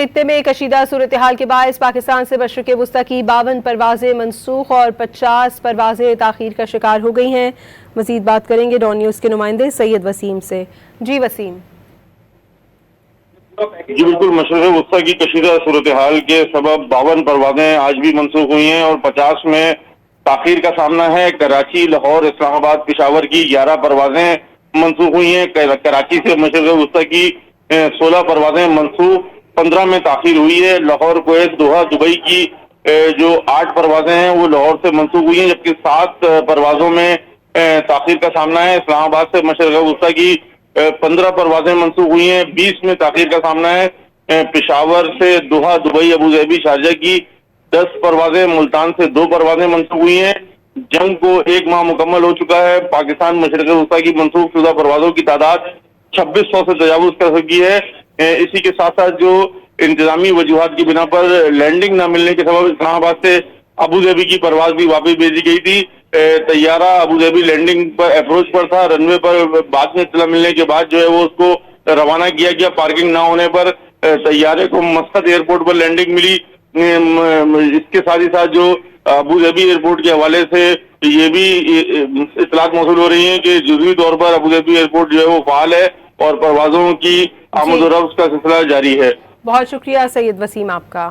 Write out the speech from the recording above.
خطے میں کشیدہ صورتحال کے باعث پاکستان سے مشرق وسطی کی 52 پروازیں منسوخ اور 50 پروازیں تاخیر کا شکار ہو گئی ہیں۔ مزید بات کریں گے ڈان نیوز کے نمائندے سید وسیم سے۔ جی وسیم۔ جی بالکل، مشرق وسطی کی کشیدہ صورتحال کے سبب 52 پروازیں آج بھی منسوخ ہوئی ہیں اور 50 میں تاخیر کا سامنا ہے۔ کراچی، لاہور، اسلام آباد، پشاور کی 11 پروازیں منسوخ ہوئی ہیں۔ کراچی سے مشرق وسطی کی 16 پروازیں منسوخ، 15 میں تاخیر ہوئی ہے۔ لاہور، کویت، دوحہ، دبئی کی جو 8 پروازیں ہیں وہ لاہور سے منسوخ ہوئی ہیں، جبکہ 7 پروازوں میں تاخیر کا سامنا ہے۔ اسلام آباد سے مشرق وسطی کی 15 پروازیں منسوخ ہوئی ہیں، 20 میں تاخیر کا سامنا ہے۔ پشاور سے دوحہ، دبئی، ابوظہبی، شارجہ کی 10 پروازیں، ملتان سے 2 پروازیں منسوخ ہوئی ہیں۔ جنگ کو 1 ماہ مکمل ہو چکا ہے۔ پاکستان مشرق وسطی کی منسوخ شدہ پروازوں کی تعداد 2600 سے تجاوز کر سکی ہے۔ اسی کے ساتھ ساتھ جو انتظامی وجوہات کی بنا پر لینڈنگ نہ ملنے کے سبب اسلام آباد سے ابوظہبی کی پرواز بھی واپس بھیجی گئی تھی۔ طیارہ ابوظہبی لینڈنگ پر اپروچ پر تھا، رن وے پر بعد میں اطلاع ملنے کے بعد جو ہے وہ اس کو روانہ کیا گیا۔ پارکنگ نہ ہونے پر طیارے کو مسقط ایئرپورٹ پر لینڈنگ ملی۔ اس کے ساتھ ہی ساتھ جو ابوظہبی ایئرپورٹ کے حوالے سے یہ بھی اطلاعات موصول ہو رہی ہیں کہ جزوی طور پر ابوظہبی ایئرپورٹ جو ہے وہ فعال ہے اور پروازوں کی آمد و رفت کا سلسلہ جاری ہے۔ بہت شکریہ سید وسیم آپ کا۔